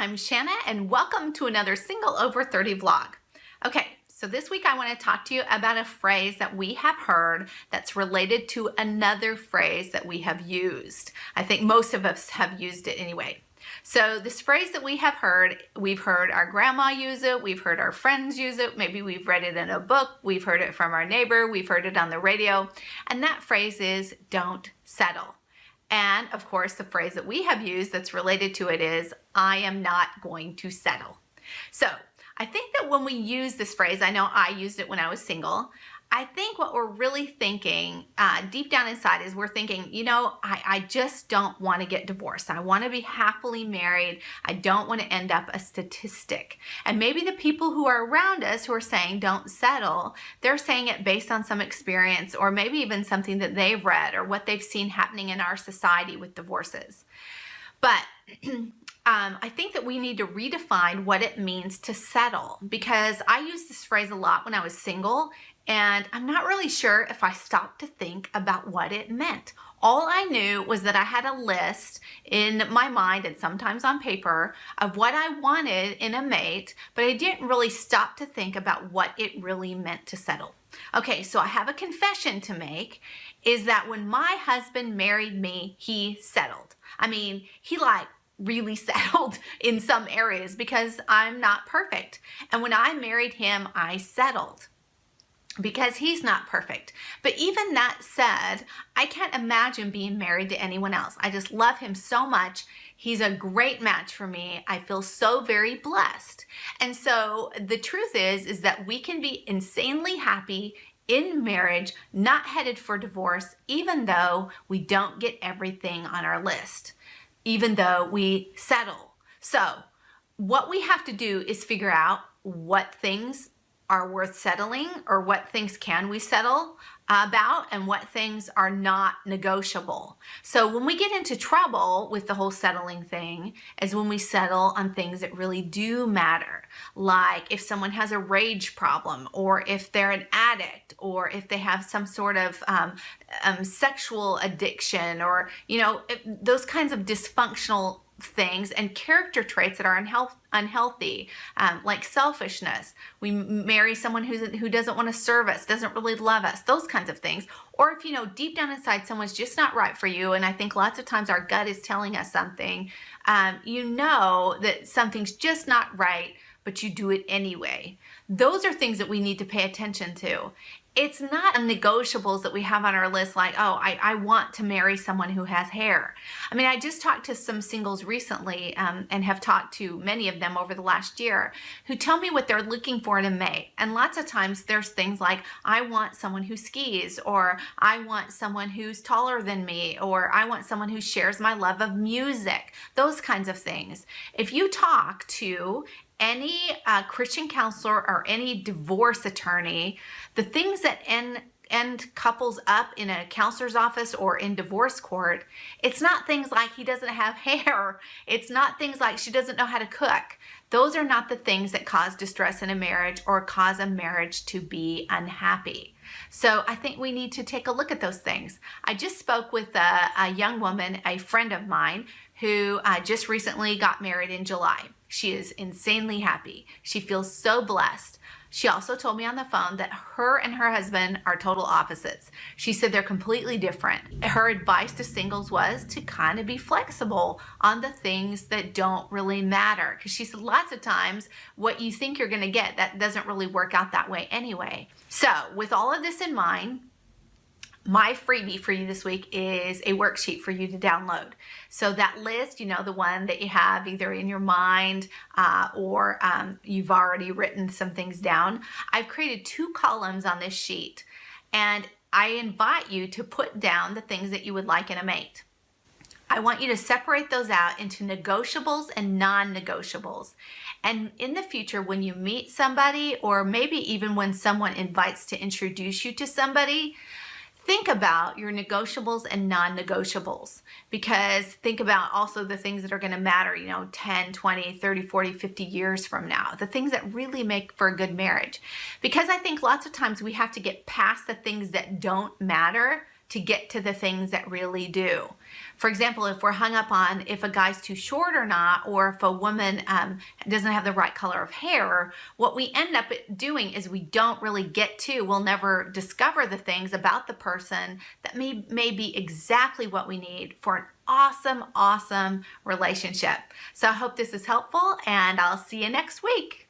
I'm Shana and welcome to another Single Over 30 vlog. Okay, so this week I want to talk to you about a phrase that we have heard that's related to another phrase that we have used. I think most of us have used it anyway. So this phrase that we have heard, we've heard our grandma use it, we've heard our friends use it, maybe we've read it in a book, we've heard it from our neighbor, we've heard it on the radio, and that phrase is don't settle. And of course, the phrase that we have used that's related to it is, I am not going to settle. So I think that when we use this phrase, I know I used it when I was single, I think what we're really thinking deep down inside is we're thinking, you know, I just don't want to get divorced. I want to be happily married. I don't want to end up a statistic. And maybe the people who are around us who are saying don't settle, they're saying it based on some experience or maybe even something that they've read or what they've seen happening in our society with divorces. But I think that we need to redefine what it means to settle, because I used this phrase a lot when I was single, and I'm not really sure if I stopped to think about what it meant. All I knew was that I had a list in my mind and sometimes on paper of what I wanted in a mate, but I didn't really stop to think about what it really meant to settle. Okay, so I have a confession to make, is that when my husband married me, he settled. I mean, he really settled in some areas because I'm not perfect. And when I married him, I settled because he's not perfect. But even that said, I can't imagine being married to anyone else. I just love him so much. He's a great match for me. I feel so very blessed. And so the truth is that we can be insanely happy in marriage, not headed for divorce, even though we don't get everything on our list, even though we settle. So what we have to do is figure out what things are worth settling, or what things can we settle about, and what things are not negotiable. So when we get into trouble with the whole settling thing is when we settle on things that really do matter, like if someone has a rage problem, or if they're an addict, or if they have some sort of sexual addiction, or those kinds of dysfunctional things and character traits that are unhealthy, like selfishness. We marry someone who doesn't want to serve us, doesn't really love us, those kinds of things. Or if deep down inside someone's just not right for you, and I think lots of times our gut is telling us something, that something's just not right, but you do it anyway. Those are things that we need to pay attention to. It's not negotiables that we have on our list like, oh, I want to marry someone who has hair. I mean, I just talked to some singles recently and have talked to many of them over the last year who tell me what they're looking for in a mate. And lots of times there's things like, I want someone who skis, or I want someone who's taller than me, or I want someone who shares my love of music, those kinds of things. If you talk to any Christian counselor or any divorce attorney, the things that end couples up in a counselor's office or in divorce court, it's not things like he doesn't have hair. It's not things like she doesn't know how to cook. Those are not the things that cause distress in a marriage or cause a marriage to be unhappy. So I think we need to take a look at those things. I just spoke with a young woman, a friend of mine, who just recently got married in July. She is insanely happy. She feels so blessed. She also told me on the phone that her and her husband are total opposites. She said they're completely different. Her advice to singles was to kind of be flexible on the things that don't really matter. Because she said lots of times what you think you're going to get, that doesn't really work out that way anyway. So with all of this in mind, my freebie for you this week is a worksheet for you to download. So that list, the one that you have either in your mind or you've already written some things down. I've created 2 columns on this sheet, and I invite you to put down the things that you would like in a mate. I want you to separate those out into negotiables and non-negotiables. And in the future, when you meet somebody, or maybe even when someone invites to introduce you to somebody, think about your negotiables and non-negotiables, because think about also the things that are going to matter, 10, 20, 30, 40, 50 years from now, the things that really make for a good marriage. Because I think lots of times we have to get past the things that don't matter to get to the things that really do. For example, if we're hung up on if a guy's too short or not, or if a woman doesn't have the right color of hair, what we end up doing is we don't really we'll never discover the things about the person that may be exactly what we need for an awesome relationship. So I hope this is helpful, and I'll see you next week.